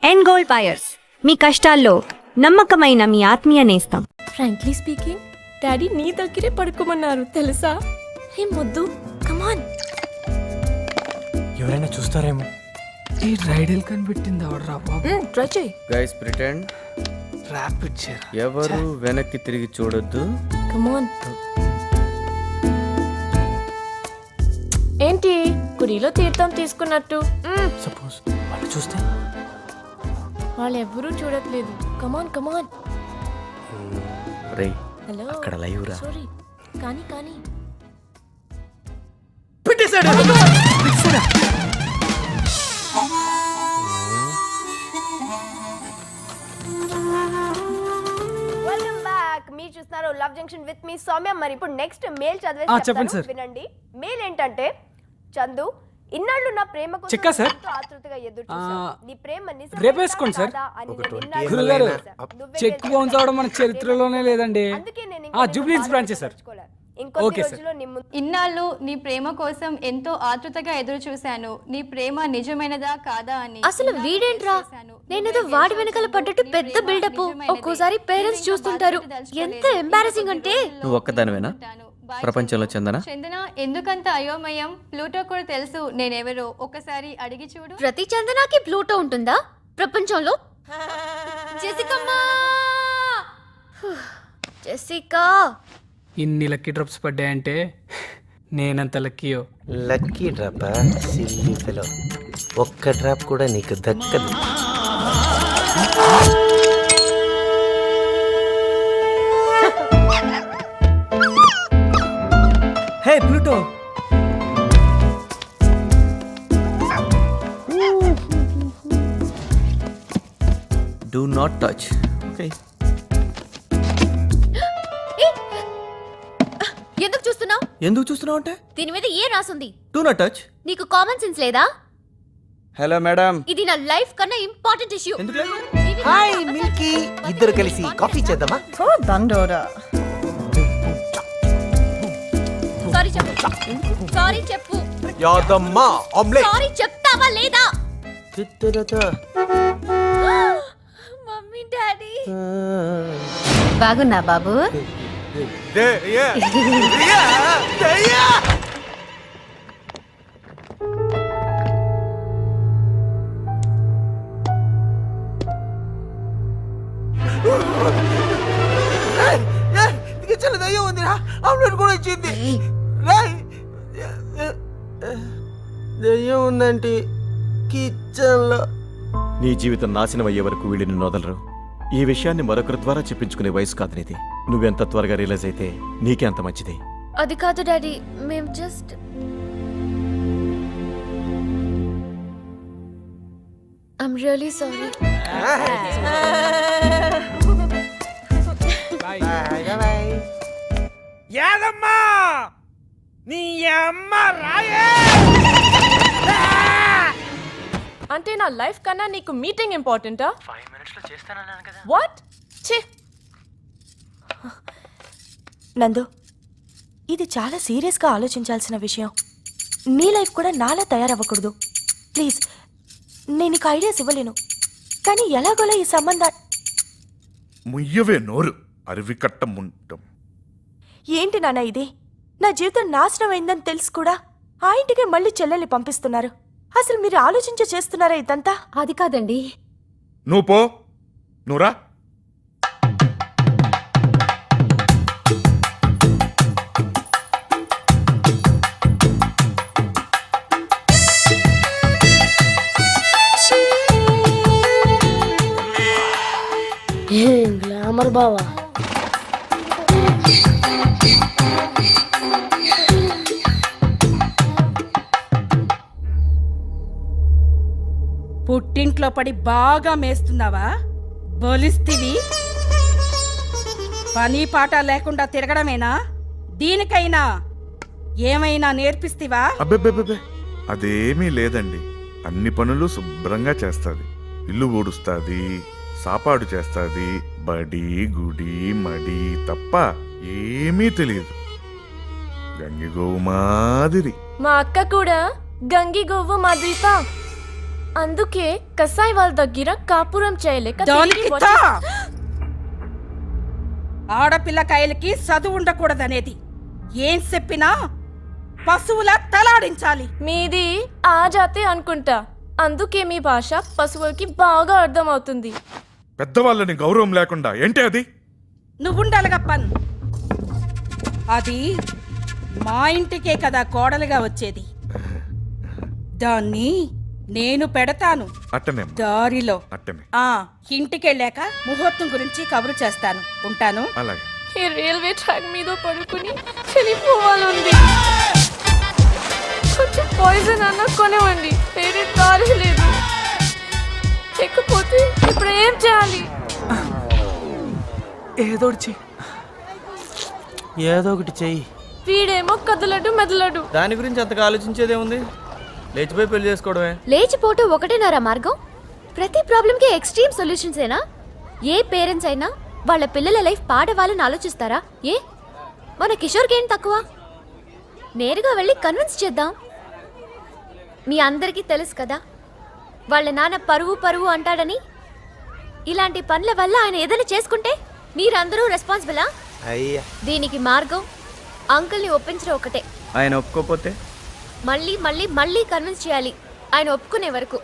And gold buyers, మీ కష్టాల్లో నమ్మకమైన మీ ఆత్మీయ నేస్తం. ఫ్రాంక్లీ స్పీకింగ్, డాడీ నీ దగ్గరే పడుకోమన్నారు తెలుసా? హే మొద్దు, కమాన్. ఎవరైనా చూస్తారేమో. ఈ రైడల్ కనిపెట్టింది ఎవడరా బాబు? ట్రై చేయి. Guys pretend. ర్యాపిడ్ చేయరా. ఎవరు వెనక్కి తిరిగి చూడొద్దు. కమాన్. ఏంటి కుడిలో తీర్థం తీసుకున్నట్టు? సపోజ్ వాళ్ళు చూస్తే వాళ్ళెవ్వరూ చూడట్లేదు. కమాన్ కమాన్. రేయ్, హలో, అక్కడ లైవ్ రా. సారీ. కానీ కానీ పెట్టేశాడు. Welcome back. మీరు చూస్తున్నారు love junction with me Soumya. మరి ఇప్పుడు నెక్స్ట్ మెయిల్ చెప్పండి సార్. వినండి. మెయిల్ ఏంటంటే, చందు, ఇన్నాళ్ళు నా ప్రేమ కోసం చెక్కా సార్? ఎంతో ఆతృతగా ఎదురు చూశాను. నీ ప్రేమ నిజమేనా రేపు వేసుకోండి సార్. కాదా అని నేను ఇన్నాళ్ళు గురుగారు, నువ్వే చెక్ తెలుసు. బౌన్స్ అవడం మన చరిత్రలోనే లేదండి. అందుకే నేను ఇంకా జూబ్లీ నిన్ను బ్రాంచ్ సార్. బాధపెట్టుకోలే. ఇంకొద్ది ఓకే సార్. రోజుల్లో నీ ముందు ఇన్నాళ్ళు నీ ప్రేమ కోసం ఎంతో ఆతృతగా ఎదురు చూశాను. నీ ప్రేమ నిజమైనదా కాదా అని. అసలు వీడేంట్రా? నేనేదో వాడి వెనకాల పడ్డట్టు పెద్ద బిల్డప్. ఒక్కోసారి పేరెంట్స్ చూస్తుంటారు. ఎంత ఎంబారసింగ్ అంటే. నువ్వు ఒక్కదానివేనా ప్రపంచంలో చందన? చందన, ఎందుకంత అయోమయం? ప్లూటో కూడా తెలుసు నేనెవరో. ఒక్కసారి అడిగి చూడు. ప్రతి చందనాకి ప్లూటో ఉంటుందా ప్రపంచంలో? జెసికమ్మా, జెసికా. ఇన్ని లక్కీ డ్రాప్స్ పడ్డాయంటే నేనంత లక్కీయో. Lucky drop silly fellow. ఒక్క డ్రాప్ కూడా నీకు దక్కదు. Hey Pluto, do not touch. Okay, ఎందుకు చూస్తున్నావు? ఎందుకు చూస్తున్నావు అంటే దీని మీద ఏ రాసుంది? Do not touch. నీకు కామన్ సెన్స్ లేదా? Hello madam. ఇది నా లైఫ్ కన్నా ఇంపార్టెంట్ ఇష్యూ. ఎందుకు లేదు? హాయ్ మిల్కీ, ఇద్దరు కలిసి కాఫీ చేద్దామా? సారీ చెప్పు. సారీ చెప్పు. యాదమ్మా ఆమ్లెట్. సారీ చెప్తావా లేదా? మమ్మీ డాడీ బాగున్నా బాబు? దయ్యం ఉందిరా. ఆమ్లెట్ కూడా ఇచ్చింది. దయ్యం ఉందంటే కిచెన్ లో. నీ జీవితం నాశనం అయ్యే వరకు వీళ్ళని నొదలరు. ఈ విషయాన్ని మరొకరి ద్వారా చెప్పించుకునే వయసు కాదు నీది. నువ్వెంత త్వరగా రియలైజ్ అయితే నీకే అంత మంచిది. అది కాదు డాడీ, మేము జస్ట్ ఐమ్ రియల్లీ సారీ. యాదమ్మా, నీ అమ్మ రాయే. అంటే నా లైఫ్ కన్నా నీకు మీటింగ్ ఇంపార్టెంటా? 5 minutes లో చేస్తానన్నాను కదా. వాట్? ఛీ. నందు, ఇది చాలా సీరియస్గా ఆలోచించాల్సిన విషయం. నీ లైఫ్ కూడా నాలా తయారవ్వకూడదు. ప్లీజ్, నేను నీకు ఐడియాస్ ఇవ్వలేను, కానీ ఎలాగోలా ఈ సంబంధం. ముయ్యవే నోరు, అరివికట్ట ముంటం. ఏంటి నాన్న ఇది? నా జీవితం నాశనం అయిందని తెలుసు కూడా ఆ ఇంటికి మళ్ళీ చెల్లెల్ని పంపిస్తున్నారు. అసలు మీరు ఆలోచించే చేస్తున్నారా ఇదంతా? అది కాదండి. నువ్వు పో, నువ్వురా. గ్లామర్ బావా. పుట్టింట్లో పడి బాగా మేస్తున్నావా? బలిస్తివి. పని పాట లేకుండా తిరగడమేనా? దీనికైనా ఏమైనా నేర్పిస్తివా? అబ్బెబ్బెబ్బె, అదేమీ లేదండి. అన్ని పనులు శుభ్రంగా చేస్తాది. ఇల్లు ఊడుస్తాది, సాపాడు చేస్తాది. బడి గుడి మడి తప్ప ఏమీ తెలియదు. గంగి గోవు మాదిరి. మా అక్క కూడా గంగి గోవు మాదిరిపా. అందుకే కసాయి వాళ్ళ దగ్గర కాపురం చేయలేక దానికి తిరిగి తా! వచ్చేసా. ఆడపిల్లకాయలకి చదువు ఉండకూడదనేది ఏం చెప్పినా పశువులా తలాడించాలి. మీది ఆ జాతి అనుకుంటా, అందుకే మీ భాష పశువులకి బాగా అర్థమవుతుంది. పెద్దవాళ్ళని గౌరవం లేకుండా ఏంటి అది? నువ్వుండాలిగా పన్. అది మా ఇంటికే కదా కోడలుగా వచ్చేది. దాన్ని నేను పెడతాను అట్టనే దారిలో. అట్టనే ఇంటికెళ్ళాక ముహూర్తం గురించి కబురు చేస్తాను. ఉంటాను. అలాగే. ఈ రైల్వే ట్రాక్ మీద పడుకుని చనిపోవాలండి. కొంచెం పాయిజన్ అన్న కొనివ్వండి, వేరే దారి లేదు. లేకపోతే ఇప్పుడు ఏం చేయాలి? ఏదోడ్చి ఏదో ఒకటి చెయ్యి. వీడేమో కదలడు మెదలడు. దాని గురించి అంతగా ఆలోచించేదేముంది? లేచిపోయి పెళ్లి చేసుకోవడమే. లేచిపోవటం ఒకటేనారా మార్గం? ప్రతి ప్రాబ్లంకి ఎక్స్ట్రీమ్ సొల్యూషన్స్ ఏనా? ఏ పేరెంట్స్ అయినా వాళ్ళ పిల్లల లైఫ్ పాడవాలని ఆలోచిస్తారా? ఏ మన కిషోర్కి ఏం తక్కువ? నేరుగా వెళ్ళి కన్విన్స్ చేద్దాం. మీ అందరికీ తెలుసు కదా, వాళ్ళ నాన్న పరువు అంటాడని. ఇలాంటి పనుల వల్ల ఆయన ఏదైనా చేసుకుంటే మీరందరూ రెస్పాన్సిబులా? అయ్యా, దీనికి మార్గం అంకుల్ని ఒప్పించడం ఒకటే. ఆయన ఒప్పుకోపోతే మళ్ళీ మళ్ళీ మళ్ళీ కన్విన్స్ చేయాలి, ఆయన ఒప్పుకునే వరకు.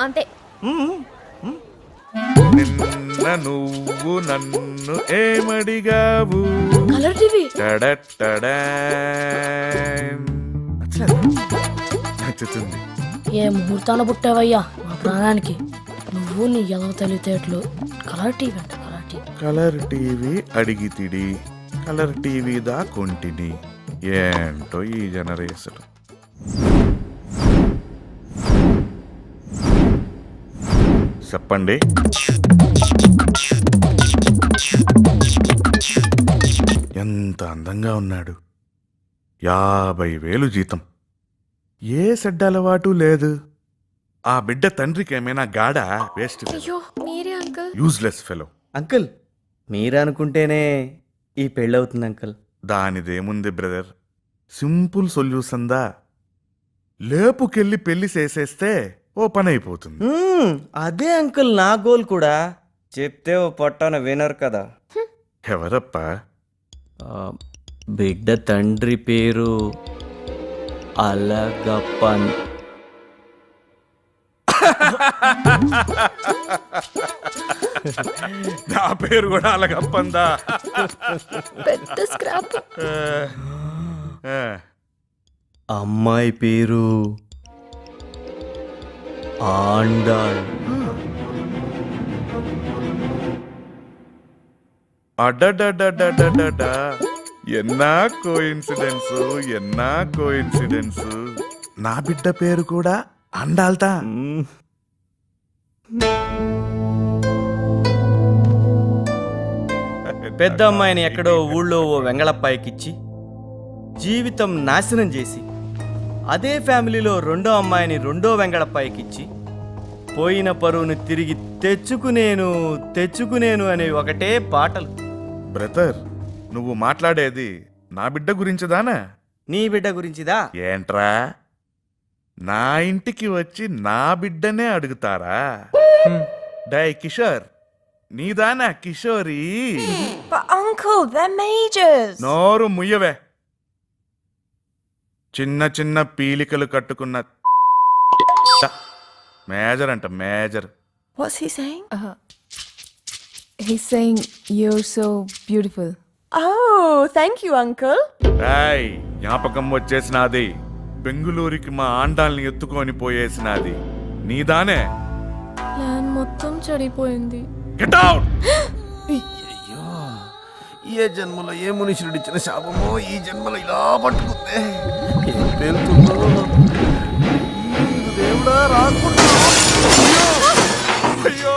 అంతే. నిన్న నువ్వు నన్ను ఏమడిగావు? Colour TV. నచ్చుతుంది. ఏ ముహూర్తాన పుట్టావయ్యా మా ప్రాణానికి. నువ్వు నీ ఎదవ తెలివితేటలు. కలర్ టీవీ అంట, కలర్ టీవీ. కలర్ టీవీ అడిగితిడి, కలర్ టీవీ దా కొంటిని. ఏంటో ఈ జనరేషన్. చెప్పండి. ఎంత అందంగా ఉన్నాడు. 50,000 జీతం. ఏ చెడ్డ అలవాటు లేదు. ఆ బిడ్డ తండ్రికి ఏమైనా గాడా? వేస్ట్, అయ్యో మీరే అంకుల్. Useless fellow. అంకుల్ మీరు అనుకుంటేనే ఈ పెళ్ళవుతుంది అంకుల్. దానిదేముంది బ్రదర్, సింపుల్ సొల్యూషన్ దా. లేపుకెళ్ళి పెళ్లి చేసేస్తే ఓ పని అయిపోతుంది. అదే అంకుల్ నా గోల్ కూడా. చెప్తే ఓ పొట్టన వినరు కదా. ఎవరప్పా? బిడ్డ తండ్రి పేరు అలగప్పన్. నా పేరు కూడా అలగప్పందా? పెద్ద స్క్రాప్. అమ్మాయి పేరు ఆండాళ్. అడ్డడ్డడ్డడ్డడ్డడ్డ. ఎన్నా కోయిన్సిడెన్స్. నా బిడ్డ పేరు కూడా అండాల్తా. పెద్ద అమ్మాయిని ఎక్కడో ఊళ్ళో ఓ వెంగళప్పాయికిచ్చి జీవితం నాశనం చేసి, అదే ఫ్యామిలీలో రెండో అమ్మాయిని రెండో వెంగళప్పాయికిచ్చి, పోయిన పరువును తిరిగి తెచ్చుకునేను అనే ఒకటే పాటలు. బ్రదర్, నువ్వు మాట్లాడేది నా బిడ్డ గురించిదానా? నీ బిడ్డ గురించిదా? ఏంట్రా, నా ఇంటికి వచ్చి నా బిడ్డనే అడుగుతారా? డై కిషోర్, నీదానా కిషోరి? Uncle they're majors. నోరు ముయ్యవే. చిన్న చిన్న పీలికలు కట్టుకున్న మేజర్ అంట, major. What's he saying? He's saying you're so beautiful. Oh, thank you uncle. Rai, జ్ఞాపకం వచ్చేసినాది. బెంగుళూరుకి మా ఆండాల్ని ఎత్తుకొని పోయేసినాది. నీదానే? ప్లాన్ మొత్తం చెడిపోయింది. Get out. ఏ జన్మలో ఏ మునీశ్వరుడు ఇచ్చిన శాపమో ఈ జన్మలో ఇలా పట్టుకుందే. ఏం పేలుతుందో దేవుడా, రాకుండా. అయ్యో,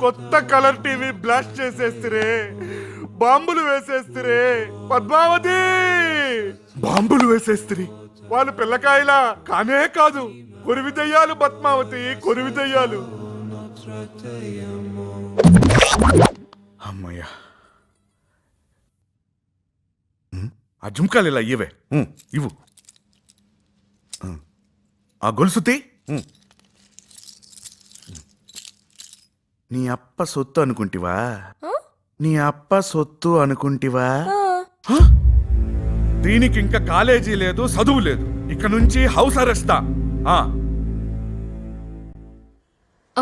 కొత్త కలర్ టీవీ బ్లాస్ట్ చేసేస్తురే, బాంబులు వేసేస్తురే. పద్మావతి, బాంబులు వేసేస్తురి. వాళ్ళు పిల్లకాయలా కానే కాదు, కొరివి దయ్యాలు. పద్మావతి, కొరివి దయ్యాలు. అమ్మయ్యా, ఆ జుంకాలు ఇలా ఇవ్వే. ఇవ్వు. ఆ గొలుసుతి నీ అప్ప సొత్తు అనుకుంటివా? నీ అప్ప సొత్తు అనుకుంటివా? హ? దీనికి ఇంకా కాలేజీ లేదు, చదువు లేదు. ఇక నుంచి హౌస్ అరెస్టా?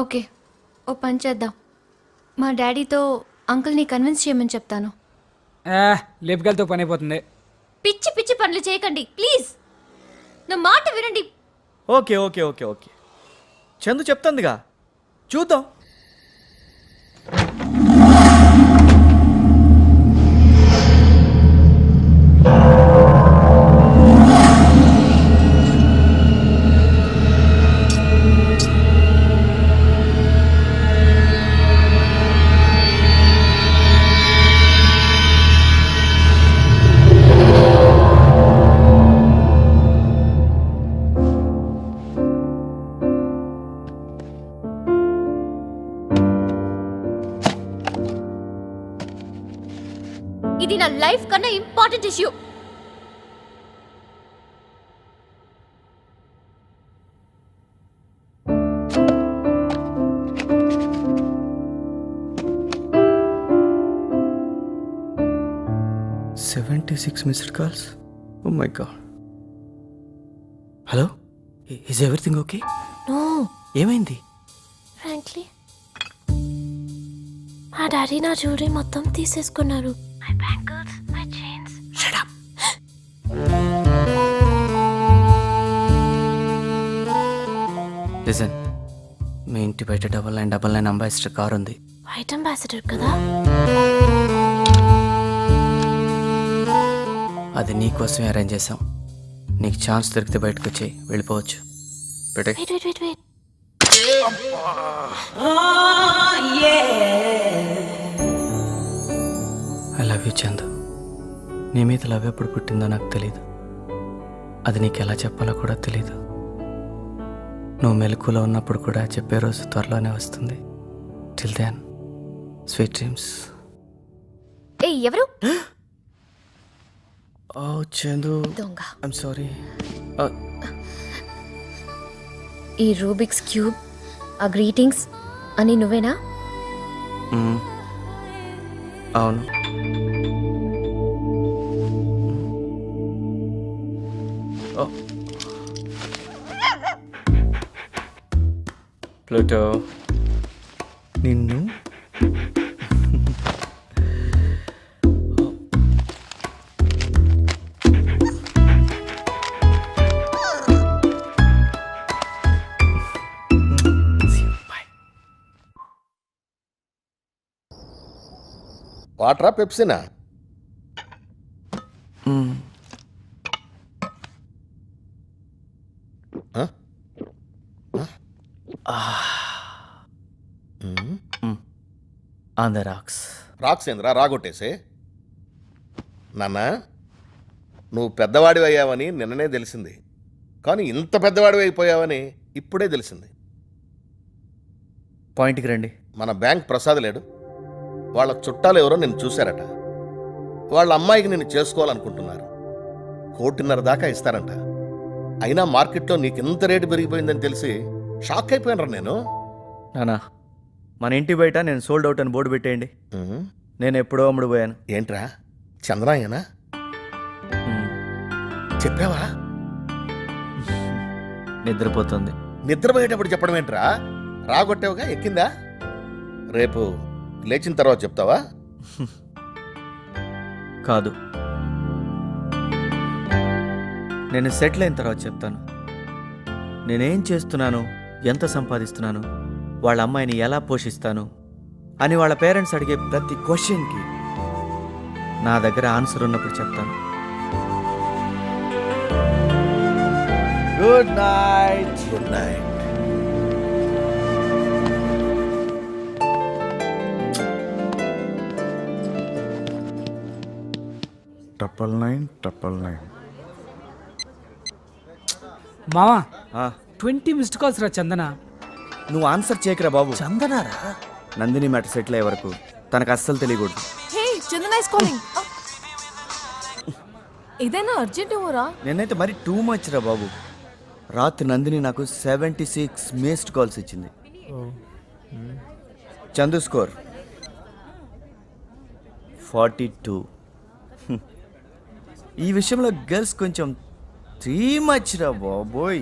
ఓకే, ఓ పని చేద్దాం. మా డాడీతో అంకుల్ని కన్విన్స్ చేయమని చెప్తాను. లేపుకెళ్తే పని అయిపోతుంది. పిచ్చి పిచ్చి పనులు చేయకండి ప్లీజ్, నా మాట వినండి. Okay okay okay okay Chandu చెప్తుందిగా, చూద్దాం. ఇది నా లైఫ్ కన్నా important issue. Missed calls. Oh my God. Hello, is everything okay? No, ఏమైంది? ఫ్రాంక్లీ మా డాడీ నా జ్యువెలరీ మొత్తం తీసేసుకున్నారు. My bangles, my chains. Shut up. Listen, మీ ఇంటి బయట 9999 అంబాసిడర్ కార్ ఉంది. వైట్ అంబాసిడర్ కదా? అది నీకోసమే అరేంజ్ చేసాం. నీకు ఛాన్స్ దొరికితే బయటకు వచ్చి వెళ్ళిపోవచ్చు. పెట్టే. Wait wait wait wait. I love you Chandu. నీ మీద లవ్ ఎప్పుడు పుట్టిందో నాకు తెలీదు. అది నీకు ఎలా చెప్పాలో కూడా తెలీదు. నువ్వు మెలకులో ఉన్నప్పుడు కూడా చెప్పే రోజు త్వరలోనే వస్తుంది. Till then sweet dreams. ఏ ఎవరు? ఓ చందు, దొంగ. I'm sorry. ఈ రూబిక్స్ క్యూబ్, ఆ గ్రీటింగ్స్ అని నువ్వేనా? అవును. ప్లూటో, నిన్ను వాటరా పెప్సినా? On the rocks. రాక్స్ ఏంద్రా రాగొట్టేసే? నాన్న, నువ్వు పెద్దవాడివి అయ్యావని నిన్ననే తెలిసింది, కానీ ఇంత పెద్దవాడివి అయిపోయావని ఇప్పుడే తెలిసింది. పాయింట్కి రండి. మన బ్యాంక్ ప్రసాద్ లేడు, వాళ్ళ చుట్టాలు ఎవరో నిన్ను చూశారట. వాళ్ళ అమ్మాయికి నిన్ను చేసుకోవాలనుకుంటున్నారు. 1.5 కోటి దాకా ఇస్తారంట. అయినా మార్కెట్లో నీకు ఇంత రేటు పెరిగిపోయిందని తెలిసి షాక్ అయిపోయాను నేను. నానా, మన ఇంటి బయట నేను సోల్డ్ అవుట్ అని బోర్డు పెట్టేయండి. నేను ఎప్పుడో అమ్ముడు పోయాను. ఏంట్రా, చంద్రాయనా? చెప్పావా? నిద్రపోతుంది. నిద్రపోయేటప్పుడు చెప్పడం ఏంట్రా? రాగొట్టావుగా, ఎక్కిందా? రేపు లేచిన తర్వాత చెప్తావా? కాదు, నేను సెటిల్ అయిన తర్వాత చెప్తాను. నేనేం చేస్తున్నాను, ఎంత సంపాదిస్తున్నాను, వాళ్ళ అమ్మాయిని ఎలా పోషిస్తాను అని వాళ్ళ పేరెంట్స్ అడిగే ప్రతి క్వశ్చన్కి నా దగ్గర ఆన్సర్ ఉన్నప్పుడు చెప్తాను. Good night. Good night. టపల్ 999. మావా, 20 మిస్డ్ కాల్స్ రా చందన. నువ్వు ఆన్సర్ చేయకరా బాబు. చందనారా? నందిని మ్యాటర్ సెటిల్ అయ్యే వరకు తనకు అస్సలు తెలియకూడదు. హే, చందన ఇస్ కాలింగ్. ఇదేనా అర్జెంట్ ఊరా? నేనైతే మరి టూ మచ్ రా బాబు. రాత్రి నందిని నాకు 76 మిస్డ్ కాల్స్ ఇచ్చింది. చందు స్కోర్ 42. ఈ విషయంలో గర్ల్స్ కొంచెం త్రీ మచ్ రా బాబోయ్.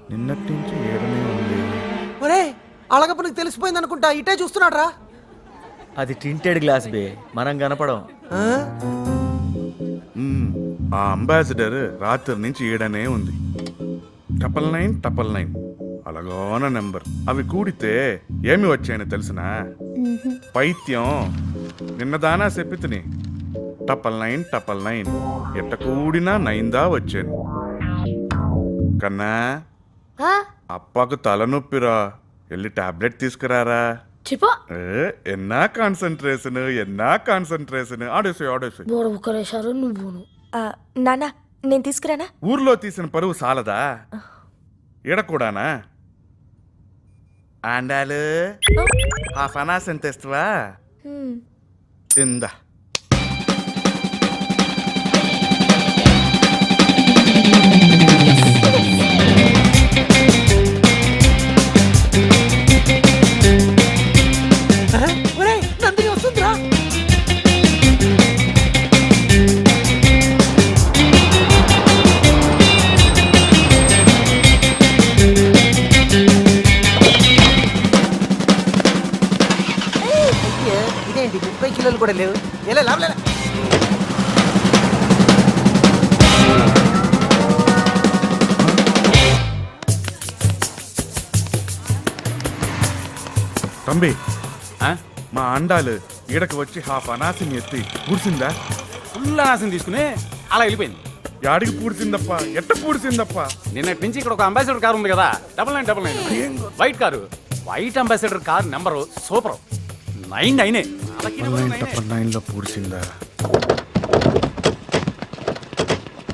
నిన్నటి నుంచి ఏడనే ఉంది. ఒరే అలగప్పనికి తెలిసిపోయింది అనుకుంటా, ఇటే చూస్తున్నాడు రా. అది టింటెడ్ గ్లాస్ బే, మనం కనపడం. ఆ అంబాసిడర్ రాత్రి నుంచి ఏడనే ఉంది. 999 అలాగోన నెంబర్. అవి కూడితే ఏమి వచ్చాయని తెలిసినా పైత్యం నిన్నదానా చెప్పితిని 999 ఎట్ట కూడినా 9దా వచ్చాను. కన్నా అప్పకు తలనొప్పిరా, వెళ్ళి టాబ్లెట్ తీసుకురారా. చెప్పా ఎన్నా కాన్సన్ట్రేషన్ ఆడేసి నువ్వు నాన్న నేను తీసుకురానా? ఊర్లో తీసిన పరువు సాలదా ఈడ కూడానా? ఆండాలు ఆ ఫనాస్ ఎంత ఇస్తావా? ఇందా ఒరే నందిని వస్తుందిరా. ఇదేంటి 30 కిలోలు కూడా లేవు. ఎలా లాభలే. తంబి మా అండాలు ఈడకి వచ్చి హాఫ్ అనాసిని ఎత్తి పూడ్చిందా? ఫుల్ ఆశం తీసుకుని అలా వెళ్ళిపోయింది. యాడికి పూడ్చిందప్ప? ఎట్ట పూడ్చిందప్ప? నిన్నటి నుంచి ఇక్కడ ఒక అంబాసిడర్ కారు ఉంది కదా, 9999 white car. White ambassador car number super 99. 999లో పూడ్చిందా?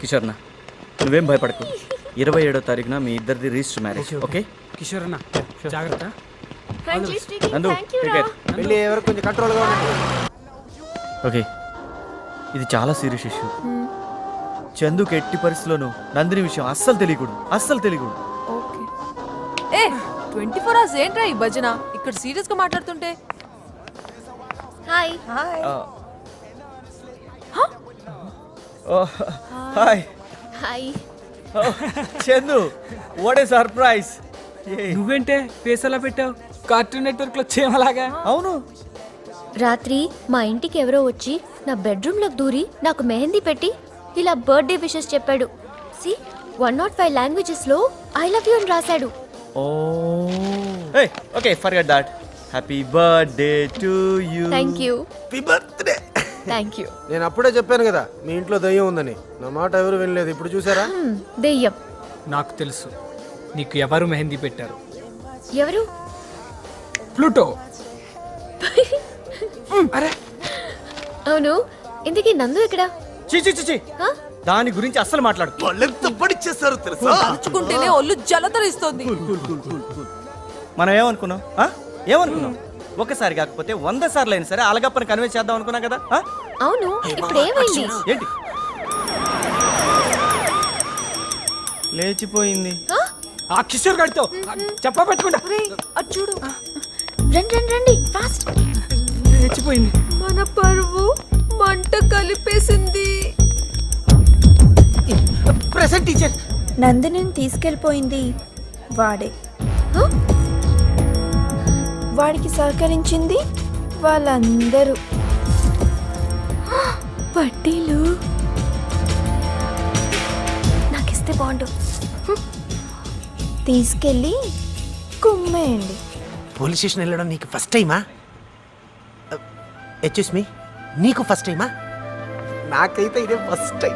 కిషోర్నా నువ్వేం భయపడకు. 27వ తారీఖున మీ ఇద్దరిది రిజిస్టర్ మ్యారేజ్. ఓకే కిషోర్ అన్న జాగ్రత్త. నందు టికెట్. వెళ్ళి ఎవరు కొంచెం కంట్రోల్గా ఉండండి. ఓకే, ఇది చాలా సీరియస్ ఇష్యూ. చందుకు ఎట్టి పరిస్థితుల్లోనూ నందిని విషయం అస్సలు తెలియకూడదు. ఏ 24 hours ఏంట్రా ఈ భజన? ఇక్కడ సీరియస్ గా మాట్లాడుతుంటే. Hi hi hi Chandu, what a surprise. నువ్వేంటే ఫేస్ ఎలా పెట్టావు? కార్టూన్ నెట్వర్క్ లో చేయమలాగా. అవును, రాత్రి మా ఇంటికి ఎవరో వచ్చి నా బెడ్రూమ్ లోకి దూరి నాకు మెహందీ పెట్టి ఇలా బర్త్డే విషెస్ చెప్పాడు. సి 105 లాంగ్వేజెస్ లో ఐ లవ్ యూ అని రాశాడు. Okay forget that. Happy birthday to you. Thank you. Happy birthday. Thank you. నేను అప్పుడే చెప్పాను కదా మీ ఇంట్లో దయ్యం ఉందని. నా మాట ఎవరు వినలేదు. ఇప్పుడు చూసారా? దెయ్యం. నాకు తెలుసు నీకు ఎవరు మెహందీ పెట్టారు. ఎవరు? ప్లూటో. అరే అవును, ఇంతకీ నందు ఎక్కడా? చి దాని గురించి అస్సలు మాట్లాడు. పడిచ్చేస్తారు తెలుసా? తలుచుకుంటేనే ఒళ్ళు జలతరిస్తోంది. మనం ఏమనుకున్నాం? ఒకసారి కాకపోతే 100 సార్లు అయినా సరే అలగప్పని కన్విన్స్ చేద్దాం అనుకున్నాం కదా. అవును, ఇప్పుడు ఏమైంది? ఏంటి లేచిపోయింది? ఆ కిషోర్ గారితో చెప్ప పెట్టుకుంటా. చూడు, రండి ఫాస్ట్. లేచిపోయింది. మన పరువు మంట కలిపేసింది. ప్రెసెంట్ టీచర్ నందిని తీసుకెళ్ళిపోయింది వాడే. వాడికి సహకరించింది వాళ్ళందరూ. పట్టీలు నాకిస్తే బాగుండు. తీసుకెళ్ళి కుమ్మేయండి. పోలీస్ స్టేషన్ వెళ్ళడం నీకు ఫస్ట్ టైమా? ఎక్స్క్యూజ్ మీ, నీకు ఫస్ట్ టైమా? నాకైతే ఇదే ఫస్ట్ టైం.